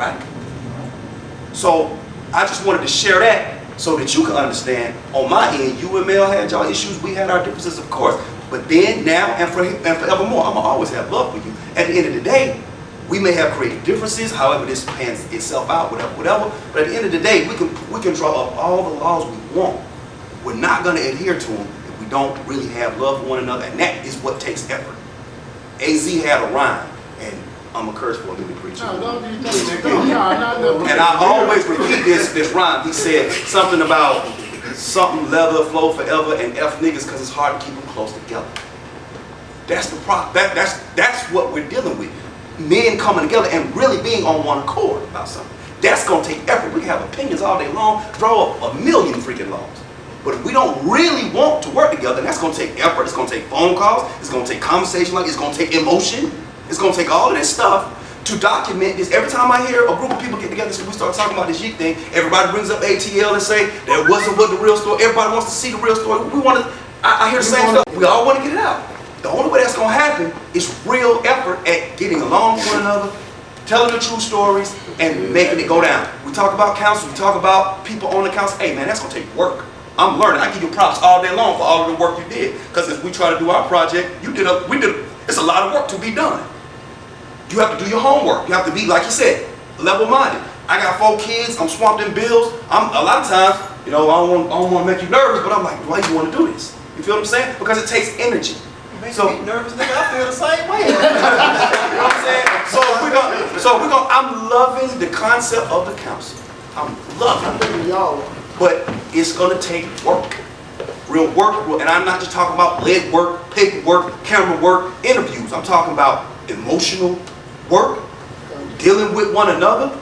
right? So I just wanted to share that so that you can understand. On my end, you and Mel had y'all issues, we had our differences, of course. But then, now, and forevermore, I'm gonna always have love for you. At the end of the day, we may have created differences, however this pans itself out, whatever. But at the end of the day, we can draw up all the laws we want. We're not gonna adhere to them if we don't really have love for one another, and that is what takes effort. AZ had a rhyme, and I'm a curse for a minute preacher. And I always repeat this rhyme. He said something about something leather flow forever and F niggas because it's hard to keep them close together. That's the problem. That's what we're dealing with. Men coming together and really being on one accord about something. That's gonna take effort. We can have opinions all day long, throw up a million freaking laws. But if we don't really want to work together, that's gonna take effort. It's gonna take phone calls. It's gonna take conversation. It's gonna take emotion. It's gonna take all of this stuff to document this. Every time I hear a group of people get together and we start talking about this Yeek thing, everybody brings up ATL and say that wasn't what the real story. Everybody wants to see the real story. We want to. I hear the same stuff. We all want to get it out. The only way that's gonna happen is real effort at getting along with one another, telling the true stories, and making it go down. We talk about council. We talk about people on the council. Hey man, that's gonna take work. I'm learning. I give you props all day long for all of the work you did. Because if we try to do our project, it's a lot of work to be done. You have to do your homework. You have to be, like you said, level-minded. I got 4 kids. I'm swamped in bills. A lot of times, I don't want to make you nervous, but I'm like, why do you want to do this? You feel what I'm saying? Because it takes energy. So nervous, nigga. I feel the same way. You know what I'm saying? I'm loving the concept of the council. I'm loving it. Y'all. But it's gonna take work. Real work, and I'm not just talking about leg work, paperwork, camera work, interviews. I'm talking about emotional work, dealing with one another.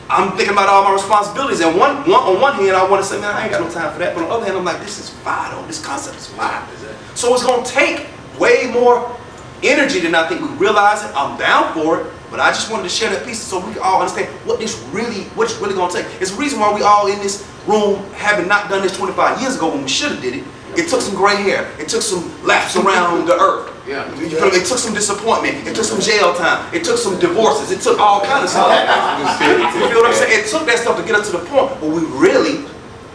I'm thinking about all my responsibilities, and on one hand, I want to say, man, I ain't got no time for that. But on the other hand, I'm like, this is fire, though. This concept is fire. So it's gonna take way more energy than I think we realize it. I'm down for it, but I just wanted to share that piece so we can all understand what it's really gonna take. It's the reason why we all in this room having not done this 25 years ago when we should have did it. It took some gray hair. It took some laps around the earth. Yeah. It took some disappointment. It took some jail time. It took some divorces. It took all kinds of stuff. You feel what I'm saying? It took that stuff to get us to the point where we really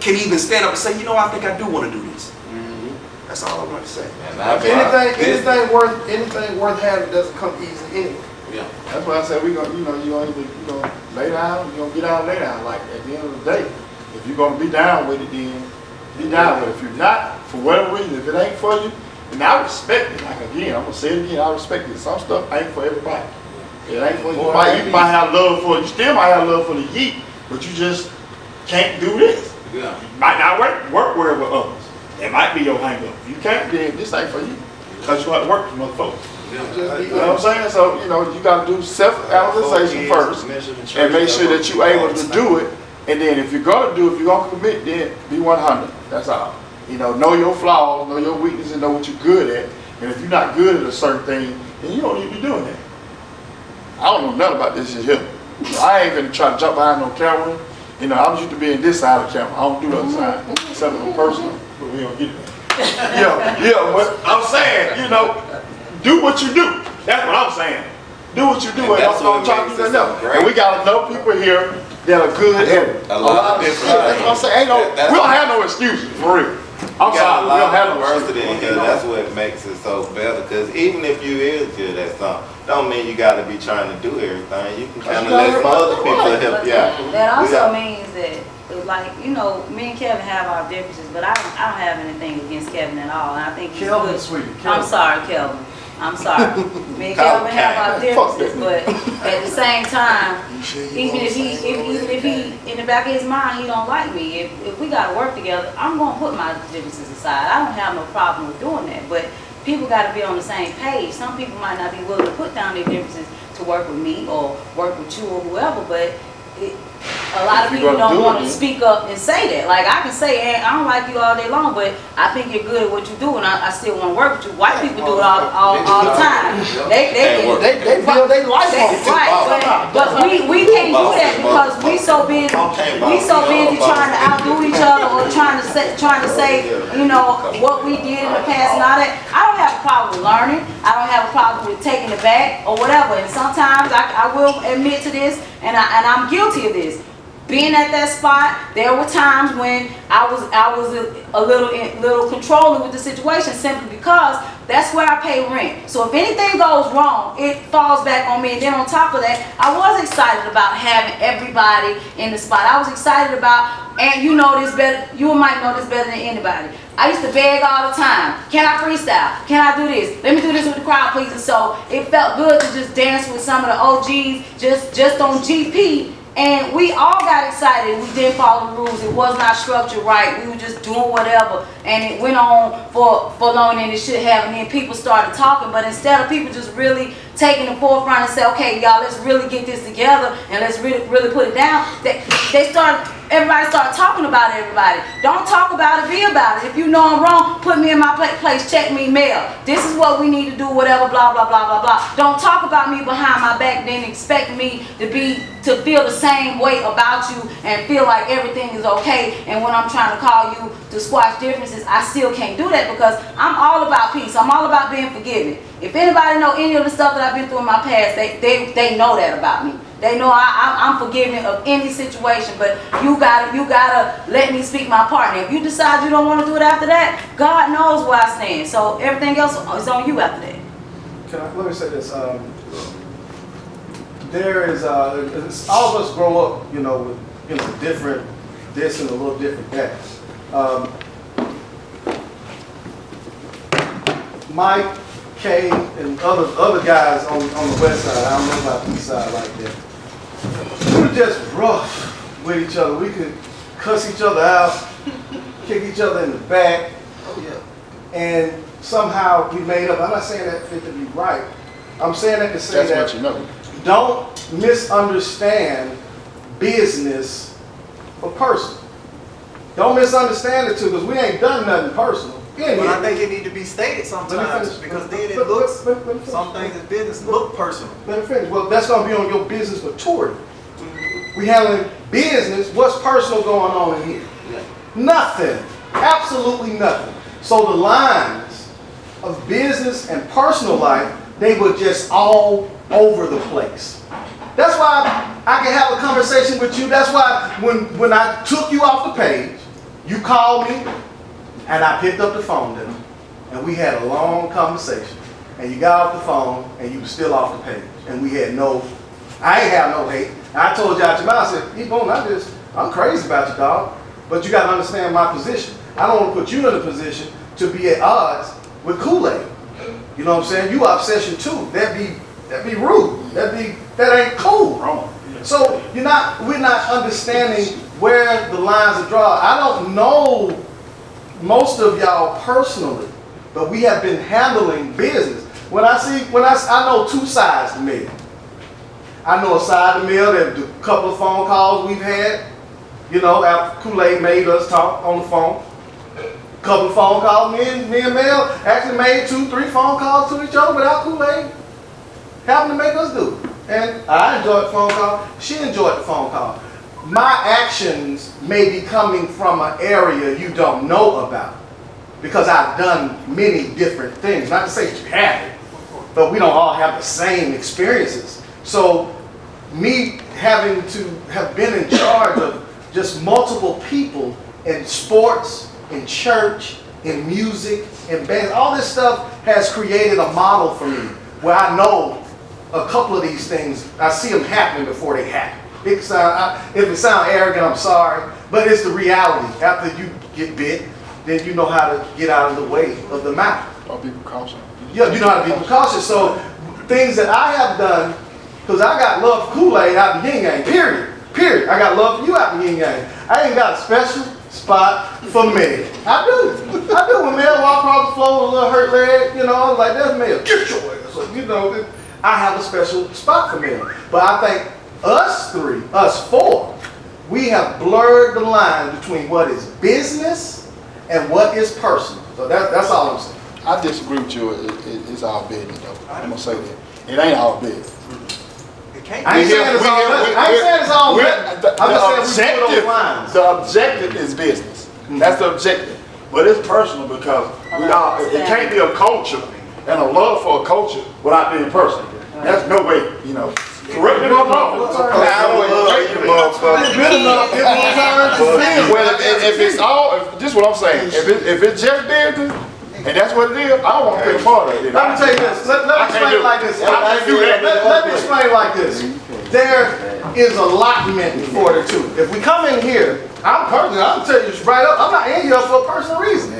can even stand up and say, I think I do want to do this. That's all I want to say. Anything worth having doesn't come easy anyway. Yeah. That's why I said we gonna, you gonna lay down, you gonna get down, lay down. Like at the end of the day, if you're gonna be down with it, then be down with it. If you're not, for whatever reason, if it ain't for you, then I respect it. Like again, I'm gonna say it again, I respect it. Some stuff ain't for everybody. It ain't for you. You might have love for it. You still might have love for the Yeek, but you just can't do this. Yeah. You might not work wherever others. That might be your hang up. If you can't, then this ain't for you. Because you have to work with motherfuckers. You know what I'm saying? So, you got to do self-analyzation first and make sure that you're able to do it. And then if you're going to commit, then be 100. That's all. Know your flaws, know your weaknesses, and know what you're good at. And if you're not good at a certain thing, then you don't need to be doing that. I don't know nothing about this shit here. I ain't going to try to jump behind no camera. I was used to being this side of the camera. I don't do the other side. Except for personal, but we don't get it. Yeah, but I'm saying, do what you do. That's what I'm saying. Do what you do, and don't try to do nothing else. And we got enough people here that are good at a lot of different. That's what I'm saying. We don't have no excuses, for real. I'm sorry, we don't have no diversity in here. That's what makes it so better. Because even if you is good at something, don't mean you got to be trying to do everything. You can kind of let some other people help you out. That also means that, like, me and Kevin have our differences, but I don't have anything against Kevin at all. And I think he's Kelvin, good. sweetie. I'm sorry, Kelvin. I'm sorry. Me and Kelvin have our differences, but at the same time, even if he in the back of his mind he don't like me, if we gotta work together, I'm gonna put my differences aside. I don't have no problem with doing that, but people gotta be on the same page. Some people might not be willing to put down their differences to work with me or work with you or whoever, but a lot of people don't want to speak up and say that. Like, I can say, hey, I don't like you all day long, but I think you're good at what you do, and I still want to work with you. White people do it all the time. They build their life on it. Right, but we can't do that because we so busy trying to outdo each other or trying to trying to say, you know, what we did in the past and all that. I don't have a problem with learning. I don't have a problem with taking it back or whatever. And sometimes I will admit to this, and I'm guilty of this. Being at that spot, there were times when I was a little controlling with the situation, simply because that's where I pay rent. So if anything goes wrong, it falls back on me. And then on top of that, I was excited about having everybody in the spot. I was excited about, and you know this better, you might know this better than anybody. I used to beg all the time. Can I freestyle? Can I do this? Let me do this with the crowd, please. And so it felt good to just dance with some of the OGs just on GP. And we all got excited. We didn't follow the rules. It was not structured right. We were just doing whatever. And it went on for longer than it should have. And then people started talking. But instead of people just really taking the forefront and say, okay, y'all, let's really get this together and let's really put it down, everybody started talking about everybody. Don't talk about it, be about it. If you know I'm wrong, put me in my place, check me, mail. This is what we need to do, whatever, blah, blah, blah, blah, blah. Don't talk about me behind my back, then expect me to feel the same way about you and feel like everything is okay. And when I'm trying to call you to squash differences, I still can't do that, because I'm all about peace. I'm all about being forgiving. If anybody know any of the stuff that I've been through in my past, they know that about me. They know I'm forgiving of any situation, but you gotta let me speak my part. And if you decide you don't want to do it after that, God knows where I stand. So everything else is on you after that. Let me say this. There is, all of us grow up, you know, with different this and a little different that. Mike, Kay, and other guys on the west side, I don't know about the east side like that. We were just rough with each other. We could cuss each other out, kick each other in the back. Oh yeah. And somehow we made up. I'm not saying that fit to be right. I'm saying that to say That's what you know. don't misunderstand business for personal. Don't misunderstand it too, because we ain't done nothing personal. But I think it need to be stated sometimes, because then it looks, some things in business look personal. Let me finish. Well, that's going to be on your business maturity. We handling business. What's personal going on in here? Nothing. Absolutely nothing. So the lines of business and personal life, they were just all over the place. That's why I can have a conversation with you. That's why when I took you off the page, you called me, and I picked up the phone then, and we had a long conversation. And you got off the phone, and you were still off the page. And we had I ain't have no hate. And I told you out your mouth, I said, E-Bone, I'm crazy about you, dog. But you got to understand my position. I don't want to put you in a position to be at odds with Kool-Aid. You know what I'm saying? You obsession too. That'd be rude. That ain't cool. Wrong. So we're not understanding where the lines are drawn. I don't know most of y'all personally, but we have been handling business. I know two sides to me. I know a side of the mill that the couple of phone calls we've had, you know, after Kool-Aid made us talk on the phone. Couple of phone calls, me and Mel actually made 2-3 phone calls to each other without Kool-Aid having to make us do it. And I enjoyed the phone call, she enjoyed the phone call. My actions may be coming from an area you don't know about, because I've done many different things. Not to say that you haven't, but we don't all have the same experiences. So me having to have been in charge of just multiple people in sports, in church, in music, in bands, all this stuff has created a model for me where I know a couple of these things, I see them happening before they happen. If it sounds arrogant, I'm sorry, but it's the reality. After you get bit, then you know how to get out of the way of the mouth. Or be precautious. Yeah, you know how to be precautious. So things that I have done, because I got love for Kool-Aid out the yin yang, period. I got love for you out the yin yang. I ain't got a special spot for Mel. I do. When Mel walk across the floor with a little hurt leg, you know, I was like, that's Mel. Get your ass. So, you know, I have a special spot for Mel. But I think us four, we have blurred the line between what is business and what is personal. So that's all I'm saying. I disagree with you. It's all business, though. I'm gonna say that it ain't all business. It can't I ain't saying it's all business. I'm just saying we put those lines. The objective is business. That's the objective. But it's personal because it can't be a culture and a love for a culture without being personal. That's no way, you know. Correct me if I'm wrong. I would love you, motherfucker. It's good enough. Well, if it's all, this is what I'm saying. If it's just business, and that's what it is, I don't want to be a part of it. Let me tell you this. Let me explain it like this. Let me explain it like this. There is allotment for the two. If we come in here, I'm gonna tell you right up, I'm not in here for a personal reason.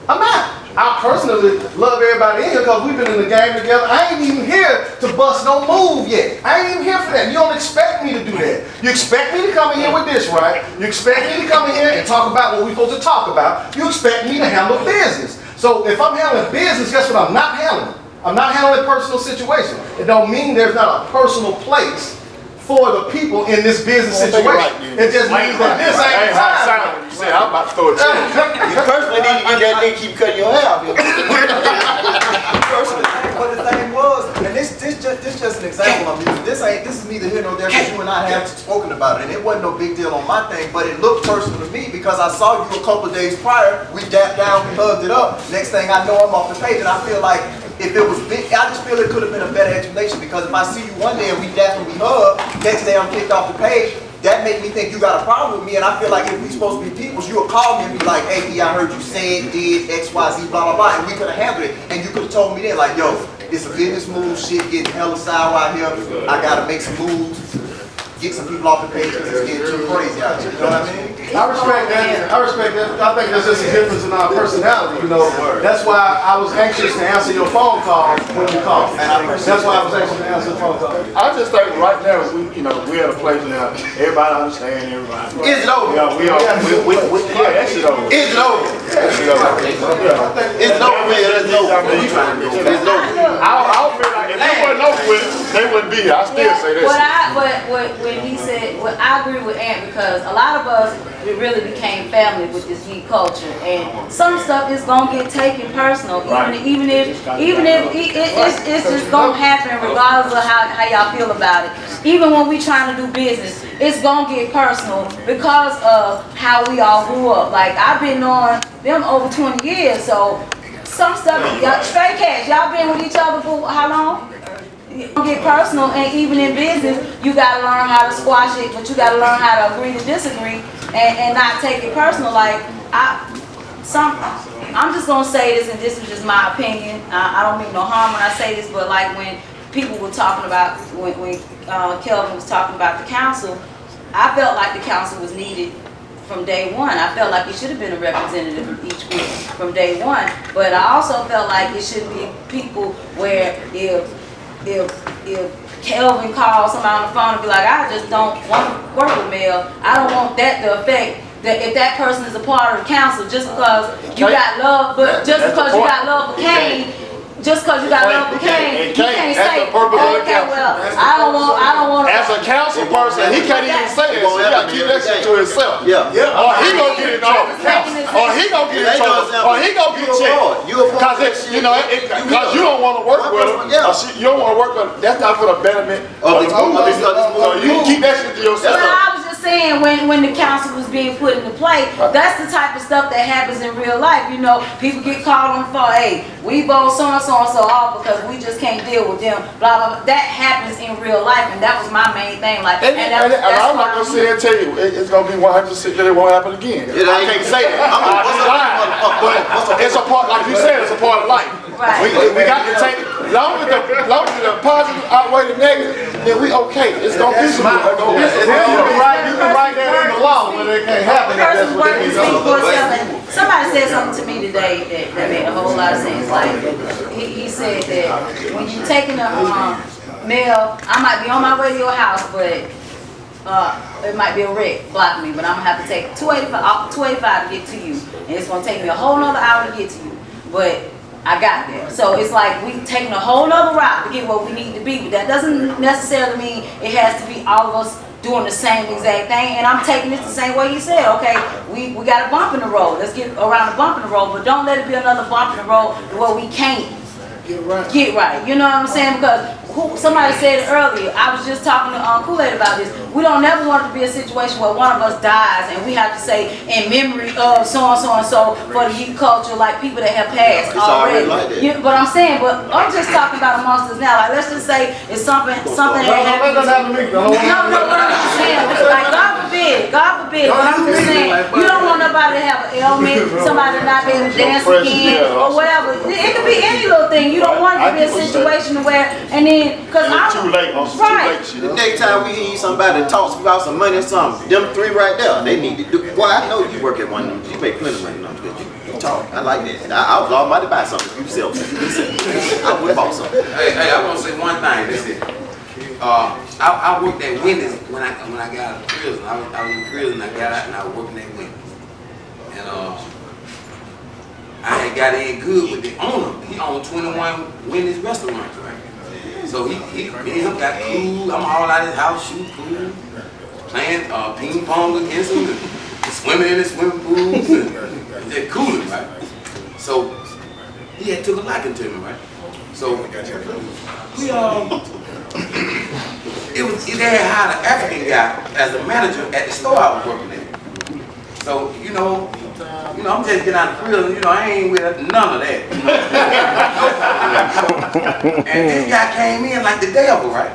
I'm not. I personally love everybody in here because we've been in the game together. I ain't even here to bust no move yet. I ain't even here for that. You don't expect me to do that. You expect me to come in here with this, right? You expect me to come in here and talk about what we're supposed to talk about. You expect me to handle business. So if I'm handling business, guess what I'm not handling? I'm not handling personal situations. It don't mean there's not a personal place for the people in this business situation. It just means that this ain't time. You said I'm about to throw it to you. You personally need to get that nigga keep cutting your hair off. But the thing was, and this just an example I'm using. This is neither here nor there because you and I have spoken about it, and it wasn't no big deal on my thing, but it looked personal to me because I saw you a couple of days prior. We dapped down, we hugged it up. Next thing I know, I'm off the page, and I feel like if it was big, I just feel it could have been a better explanation because if I see you one day and we dap and we hug, next day I'm kicked off the page. That made me think you got a problem with me, and I feel like if we supposed to be peoples, you would call me and be like, hey, I heard you say it, did X, Y, Z, blah, blah, blah, and we could have handled it, and you could have told me then, like, yo, it's a business move, shit getting hella sour out here, I gotta make some moves, get some people off the page because it's getting too crazy out here, you know what I mean? I respect that. I respect that. I think there's just a difference in our personality, you know. That's why I was anxious to answer your phone call when you called. That's why I was anxious to answer the phone call. I just think right now we're at a place now. Everybody understand everybody. Is it over? Yeah, that shit over. Is it over? That shit over. It's over, man. It's over. It's over. I don't feel like if it wasn't over with, they wouldn't be here. I still say this. When he said, I agree with Ant because a lot of us, we really became family with this geek culture, and some stuff is gonna get taken personal, even if it's just gonna happen regardless of how y'all feel about it. Even when we trying to do business, it's gonna get personal because of how we all grew up. Like I've been knowing them over 20 years, so some stuff, straight cash, y'all been with each other for how long? Get personal, and even in business, you gotta learn how to squash it, but you gotta learn how to agree to disagree and not take it personal. Like I'm just gonna say this, and this is just my opinion. I don't mean no harm when I say this, but like when people were talking about when Kelvin was talking about the council, I felt like the council was needed from day one. I felt like it should have been a representative from each group from day one, but I also felt like it should be people where if Kelvin calls somebody on the phone and be like, I just don't want to work with Mel, I don't want that to affect that if that person is a part of the council just because you got love, but just because you got love for Kane, just because you got love for Kane, you can't say, okay, well, I don't want to. As a council person, he can't even say it, so he got to keep that shit to himself. Yeah. Or he gonna get in trouble. Or he gonna get in trouble. Or he gonna get checked. Because you don't want to work with him. You don't want to work with him. That's not for the betterment of the movement. So you keep that shit to yourself. I was just saying when the council was being put into play, that's the type of stuff that happens in real life. You know, people get called on the phone, hey, we vote so and so off because we just can't deal with them, blah, blah, blah. That happens in real life, and that was my main thing. Like, and I'm not going to sit here and tell you it's going to be 100% that it won't happen again. I can't say that. But it's a part, like you said, it's a part of life. Right. We got to take, long as the positive outweigh the negative, then we okay. It's going to be some. You can write that in the law, but it can't happen. That's what they do. Somebody said something to me today that made a whole lot of sense. Like he said that when you taking a mail, I might be on my way to your house, but it might be a wreck blocking me, but I'm gonna have to take 285 to get to you, and it's gonna take me a whole nother hour to get to you, but I got there. So it's like we taking a whole nother route to get where we need to be, but that doesn't necessarily mean it has to be all of us doing the same exact thing. And I'm taking this the same way you said. Okay, we got a bump in the road. Let's get around the bump in the road, but don't let it be another bump in the road where we can't get right. You know what I'm saying? Because somebody said it earlier, I was just talking to Kool-Aid about this. We don't never want it to be a situation where one of us dies and we have to say in memory of so-and-so for the youth culture, like people that have passed It's already already. like that. But I'm saying, but I'm just talking about amongst us now. Like, let's just say it's something that happened. Let that happen to me. No, what I'm just saying, like, God forbid, but I'm just saying, you don't want nobody to have an ailment, somebody not be able to dance again, or whatever. It could be any little thing. You don't want it to be a situation where, and then, cause I'm. Too late on some Right. too late The shit. next time we hear somebody talks about some money or something, them three right there, they need to do. Well, I know you work at one of them. You make plenty of money, because you talk. I like that. I was almighty to buy something. You sell something. I would have bought something. Hey, I want to say one thing. Listen, I worked at Wendy's when I got out of prison. I was in prison. I got out and I was working at Wendy's. And I had got in good with the owner. He owned 21 Wendy's restaurants, right? So me and him got cool. I'm all out of his house shooting pool, playing ping pong against him, and swimming in the swimming pools, and just cooling, right? So he had took a liking to me, right? So we they had hired an African guy as a manager at the store I was working at. So you know, I'm just getting out of prison. I ain't with none of that. And this guy came in like the devil, right?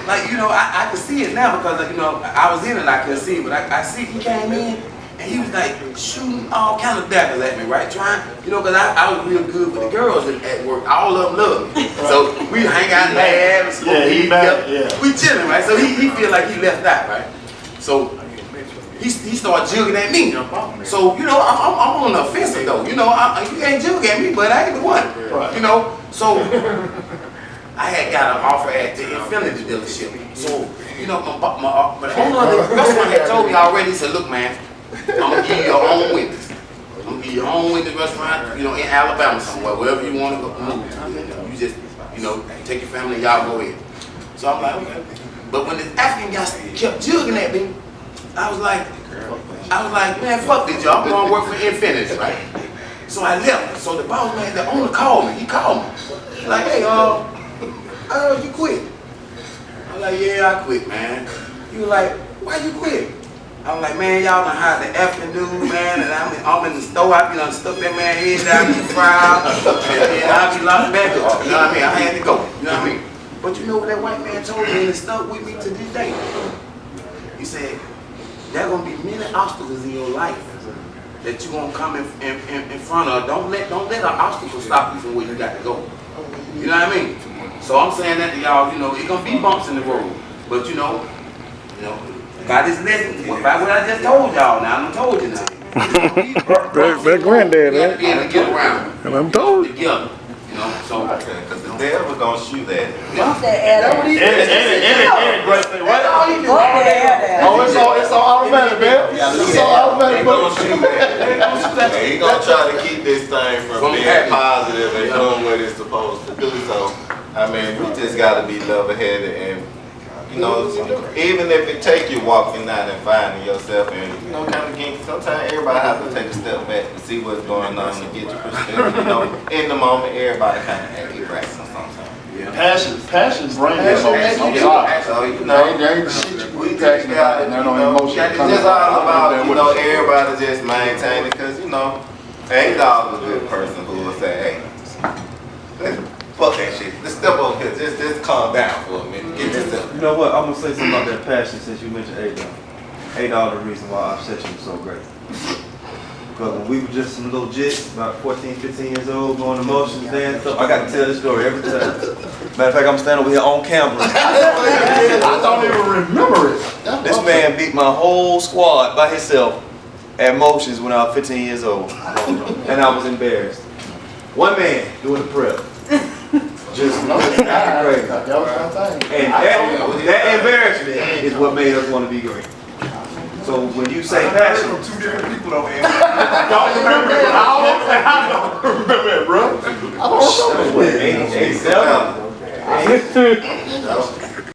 Like I could see it now because I was in it. I couldn't see it, but I see he came in and he was like shooting all kind of daggers at me, right? Trying, because I was real good with the girls at work. All of them loved me. So we hang out and laugh and smoke weed together. We chilling, right? So he feel like he left out, right? So he started jugging at me. So, I'm on the offensive though. You can't jug at me, but I ain't the one. Right. So I had got an offer at the Infinity dealership. So, but the owner of the restaurant had told me already, he said, look man, I'm gonna give you your own Wendy's. I'm gonna give you your own Wendy's restaurant, in Alabama somewhere, wherever you want to go move to. You just, take your family, y'all go in. So I'm like, okay. But when this African guy kept jugging at me, I was like, man, fuck this, y'all. I'm gonna work for Infinity, right? So I left. So the boss man, the owner called me. He called me. He's like, hey, you quit? I'm like, yeah, I quit, man. He was like, why you quit? I'm like, man, y'all done hired the African dude, man, and I'm in the store. I be done stuck that man head down in the crowd, and I be locked back up. You know what I mean? I had to go. You know what I mean? But you know what that white man told me, and it stuck with me to this day. He said, there gonna be many obstacles in your life that you won't come in front of. Don't let an obstacle stop you from where you got to go. You know what I mean? So I'm saying that to y'all, it's gonna be bumps in the road. But by this lesson, by what I just told y'all now, I done told you now. That granddad, you have to be able to get around. And I'm told. Together. So Because the devil gonna shoot at it. Bump that air down. Any great thing, right? Bump that air down. Oh, it's all automatic, man. It's all They automatic. gonna shoot at it. He gonna try to keep this thing from being positive and doing what it's supposed to do. So, we just gotta be level-headed and, even if it take you walking out and finding yourself and, kind of getting, sometimes everybody have to take a step back and see what's going on and get your perspective. In the moment, everybody kind of act irrational sometimes. Passion brings emotion. So, There ain't shit you we be just passionate about, gotta, and there no emotion it's coming just all about, out. everybody just maintaining, because, ain't dog a good person who will say, hey, fuck that shit. Let's step over here. Just calm down for a minute. Get yourself. You know what? I'm gonna say something about that passion since you mentioned A-Dog. A-Dog the reason why our session was so great. Because when we were just some little jits, about 14, 15 years old, going to motions, dance stuff, I got to tell this story every time. Matter of fact, I'm standing over here on camera. I don't even remember it. This man beat my whole squad by himself at motions when I was 15 years old. And I was embarrassed. One man doing the prep. Just crazy. And that embarrassment is what made us want to be great. So when you say passion, Two different people don't answer. Don't remember it. I don't remember it, bro. I don't remember it. 87.